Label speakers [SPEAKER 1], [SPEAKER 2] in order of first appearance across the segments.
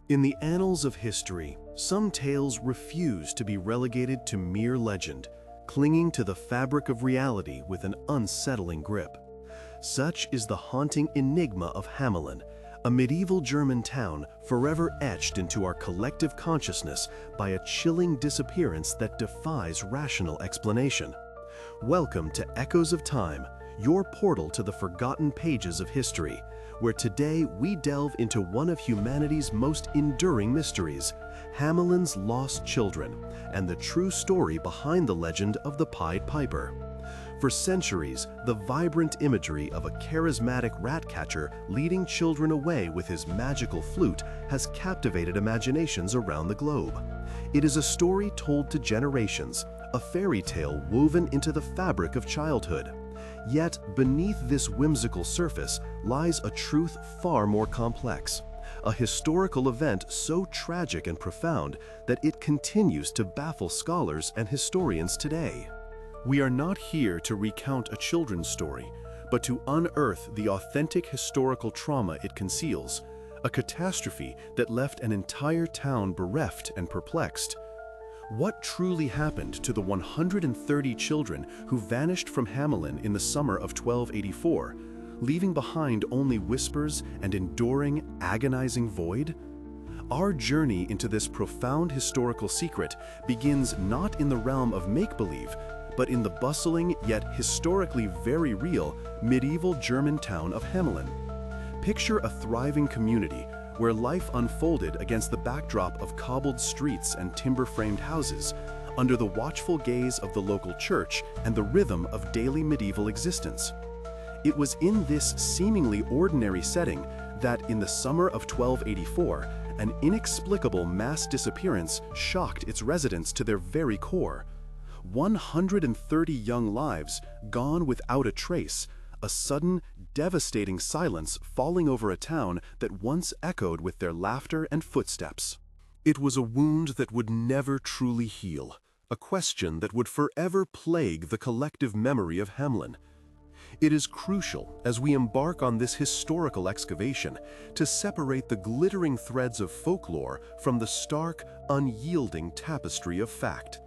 [SPEAKER 1] In the annals of history, some tales refuse to be relegated to mere legend, clinging to the fabric of reality with an unsettling grip. Such is the haunting enigma of Hamelin, a medieval German town forever etched into our collective consciousness by a chilling disappearance that defies rational explanation. Welcome to Echoes of Time, your portal to the forgotten pages of history, where today we delve into one of humanity's most enduring mysteries, Hamelin's lost children, and the true story behind the legend of the Pied Piper. For centuries, the vibrant imagery of a charismatic rat catcher leading children away with his magical flute has captivated imaginations around the globe. It is a story told to generations, a fairy tale woven into the fabric of childhood. Yet, beneath this whimsical surface lies a truth far more complex, a historical event so tragic and profound that it continues to baffle scholars and historians today. We are not here to recount a children's story, but to unearth the authentic historical trauma it conceals, a catastrophe that left an entire town bereft and perplexed. What truly happened to the 130 children who vanished from Hamelin in the summer of 1284, leaving behind only whispers and enduring, agonizing void? Our journey into this profound historical secret begins not in the realm of make-believe, but in the bustling yet historically very real medieval German town of Hamelin. Picture a thriving community where life unfolded against the backdrop of cobbled streets and timber-framed houses, under the watchful gaze of the local church and the rhythm of daily medieval existence. It was in this seemingly ordinary setting that, in the summer of 1284, an inexplicable mass disappearance shocked its residents to their very core. 130 young lives gone without a trace, a sudden, devastating silence falling over a town that once echoed with their laughter and footsteps. It was a wound that would never truly heal, a question that would forever plague the collective memory of Hamelin. It is crucial, as we embark on this historical excavation, to separate the glittering threads of folklore from the stark, unyielding tapestry of fact.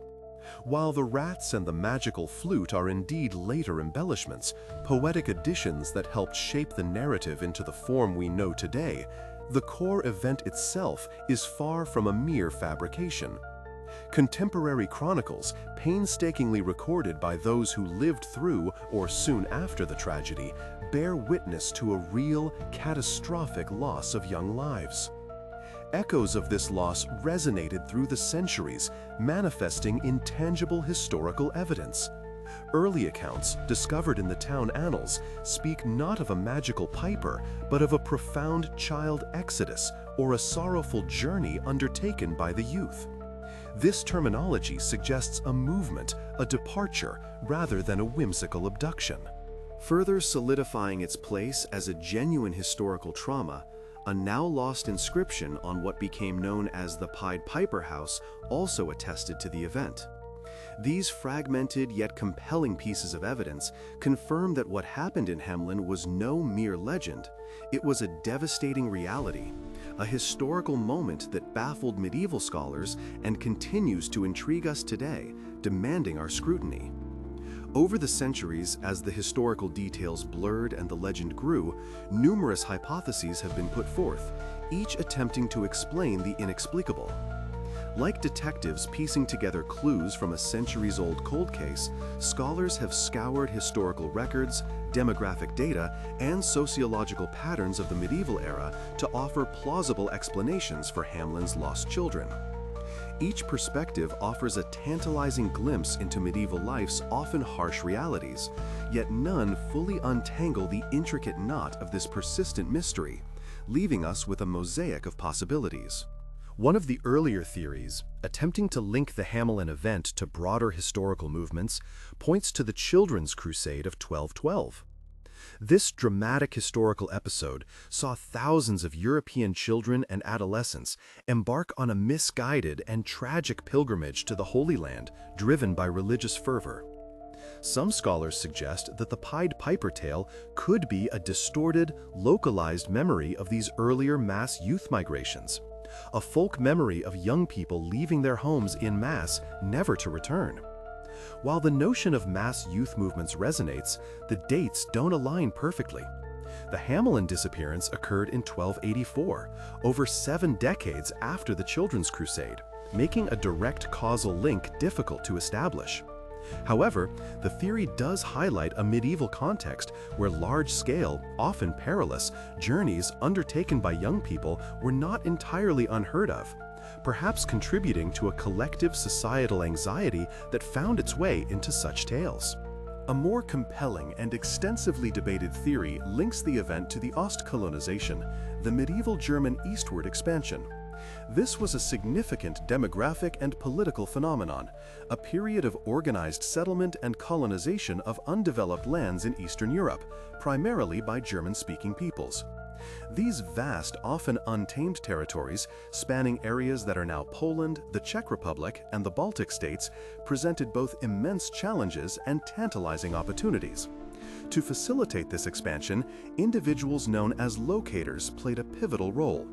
[SPEAKER 1] While the rats and the magical flute are indeed later embellishments, poetic additions that helped shape the narrative into the form we know today, the core event itself is far from a mere fabrication. Contemporary chronicles, painstakingly recorded by those who lived through or soon after the tragedy, bear witness to a real, catastrophic loss of young lives. Echoes of this loss resonated through the centuries, manifesting in tangible historical evidence. Early accounts, discovered in the town annals, speak not of a magical piper, but of a profound child exodus or a sorrowful journey undertaken by the youth. This terminology suggests a movement, a departure, rather than a whimsical abduction. Further solidifying its place as a genuine historical trauma, a now-lost inscription on what became known as the Pied Piper House also attested to the event. These fragmented yet compelling pieces of evidence confirm that what happened in Hamelin was no mere legend. It was a devastating reality, a historical moment that baffled medieval scholars and continues to intrigue us today, demanding our scrutiny. Over the centuries, as the historical details blurred and the legend grew, numerous hypotheses have been put forth, each attempting to explain the inexplicable. Like detectives piecing together clues from a centuries-old cold case, scholars have scoured historical records, demographic data, and sociological patterns of the medieval era to offer plausible explanations for Hamelin's lost children. Each perspective offers a tantalizing glimpse into medieval life's often harsh realities, yet none fully untangle the intricate knot of this persistent mystery, leaving us with a mosaic of possibilities. One of the earlier theories, attempting to link the Hamelin event to broader historical movements, points to the Children's Crusade of 1212. This dramatic historical episode saw thousands of European children and adolescents embark on a misguided and tragic pilgrimage to the Holy Land, driven by religious fervor. Some scholars suggest that the Pied Piper tale could be a distorted, localized memory of these earlier mass youth migrations, a folk memory of young people leaving their homes en masse, never to return. While the notion of mass youth movements resonates, the dates don't align perfectly. The Hamelin disappearance occurred in 1284, over 7 decades after the Children's Crusade, making a direct causal link difficult to establish. However, the theory does highlight a medieval context where large-scale, often perilous, journeys undertaken by young people were not entirely unheard of, perhaps contributing to a collective societal anxiety that found its way into such tales. A more compelling and extensively debated theory links the event to the Ostkolonization, the medieval German eastward expansion. This was a significant demographic and political phenomenon, a period of organized settlement and colonization of undeveloped lands in Eastern Europe, primarily by German-speaking peoples. These vast, often untamed territories, spanning areas that are now Poland, the Czech Republic, and the Baltic states, presented both immense challenges and tantalizing opportunities. To facilitate this expansion, individuals known as locators played a pivotal role.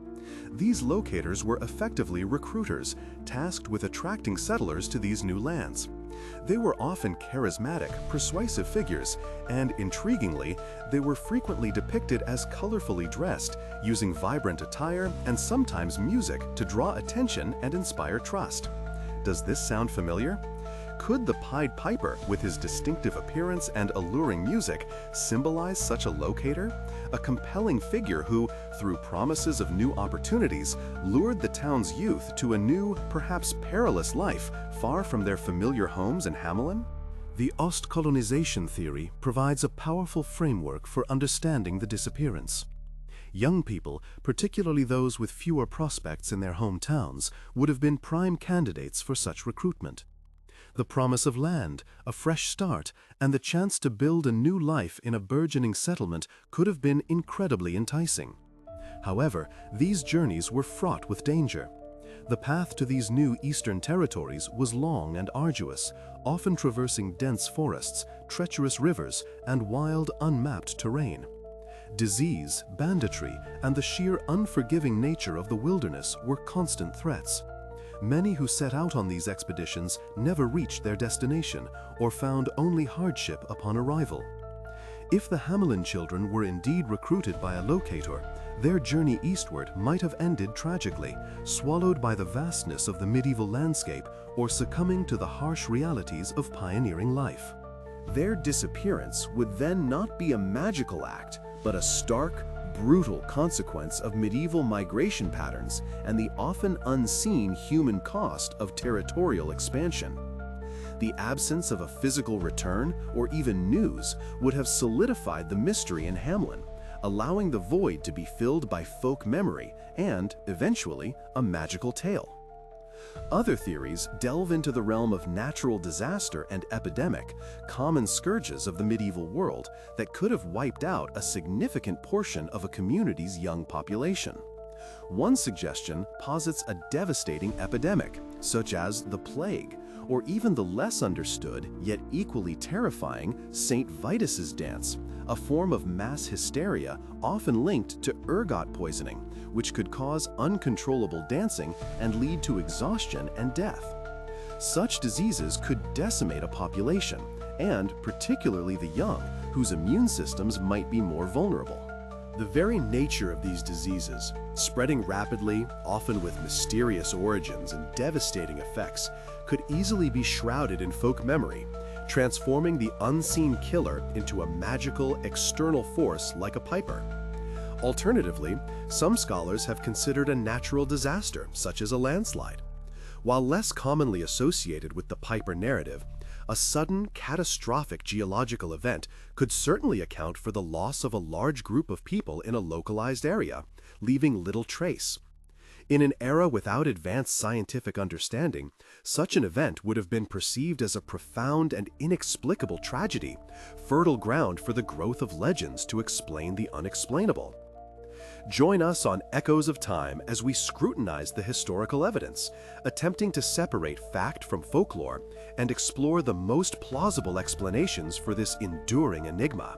[SPEAKER 1] These locators were effectively recruiters, tasked with attracting settlers to these new lands. They were often charismatic, persuasive figures, and intriguingly, they were frequently depicted as colorfully dressed, using vibrant attire and sometimes music to draw attention and inspire trust. Does this sound familiar? Could the Pied Piper, with his distinctive appearance and alluring music, symbolize such a locator? A compelling figure who, through promises of new opportunities, lured the town's youth to a new, perhaps perilous life, far from their familiar homes in Hamelin? The Ostkolonization theory provides a powerful framework for understanding the disappearance. Young people, particularly those with fewer prospects in their hometowns, would have been prime candidates for such recruitment. The promise of land, a fresh start, and the chance to build a new life in a burgeoning settlement could have been incredibly enticing. However, these journeys were fraught with danger. The path to these new eastern territories was long and arduous, often traversing dense forests, treacherous rivers, and wild, unmapped terrain. Disease, banditry, and the sheer unforgiving nature of the wilderness were constant threats. Many who set out on these expeditions never reached their destination or found only hardship upon arrival. If the Hamelin children were indeed recruited by a locator, their journey eastward might have ended tragically, swallowed by the vastness of the medieval landscape or succumbing to the harsh realities of pioneering life. Their disappearance would then not be a magical act, but a stark, brutal consequence of medieval migration patterns and the often unseen human cost of territorial expansion. The absence of a physical return or even news would have solidified the mystery in Hamelin, allowing the void to be filled by folk memory and, eventually, a magical tale. Other theories delve into the realm of natural disaster and epidemic, common scourges of the medieval world that could have wiped out a significant portion of a community's young population. One suggestion posits a devastating epidemic, such as the plague, or even the less understood yet equally terrifying St. Vitus's dance, a form of mass hysteria often linked to ergot poisoning, which could cause uncontrollable dancing and lead to exhaustion and death. Such diseases could decimate a population, and particularly the young, whose immune systems might be more vulnerable. The very nature of these diseases, spreading rapidly, often with mysterious origins and devastating effects, could easily be shrouded in folk memory, transforming the unseen killer into a magical external force like a piper. Alternatively, some scholars have considered a natural disaster, such as a landslide. While less commonly associated with the Piper narrative, a sudden, catastrophic geological event could certainly account for the loss of a large group of people in a localized area, leaving little trace. In an era without advanced scientific understanding, such an event would have been perceived as a profound and inexplicable tragedy, fertile ground for the growth of legends to explain the unexplainable. Join us on Echoes of Time as we scrutinize the historical evidence, attempting to separate fact from folklore and explore the most plausible explanations for this enduring enigma.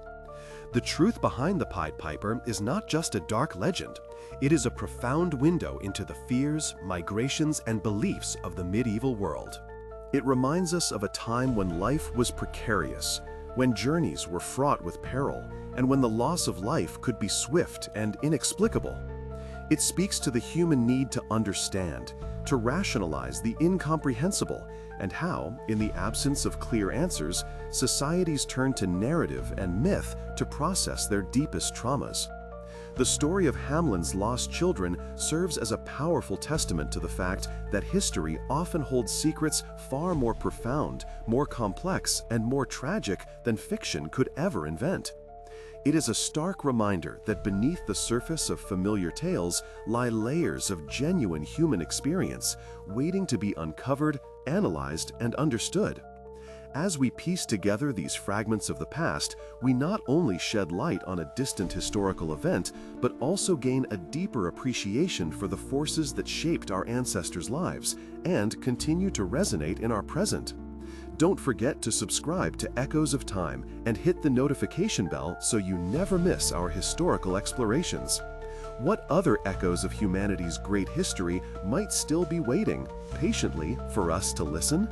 [SPEAKER 1] The truth behind the Pied Piper is not just a dark legend. It is a profound window into the fears, migrations, and beliefs of the medieval world. It reminds us of a time when life was precarious, when journeys were fraught with peril, and when the loss of life could be swift and inexplicable. It speaks to the human need to understand, to rationalize the incomprehensible, and how, in the absence of clear answers, societies turn to narrative and myth to process their deepest traumas. The story of Hamelin's lost children serves as a powerful testament to the fact that history often holds secrets far more profound, more complex, and more tragic than fiction could ever invent. It is a stark reminder that beneath the surface of familiar tales lie layers of genuine human experience, waiting to be uncovered, analyzed, and understood. As we piece together these fragments of the past, we not only shed light on a distant historical event, but also gain a deeper appreciation for the forces that shaped our ancestors' lives and continue to resonate in our present. Don't forget to subscribe to Echoes of Time and hit the notification bell so you never miss our historical explorations. What other echoes of humanity's great history might still be waiting patiently for us to listen?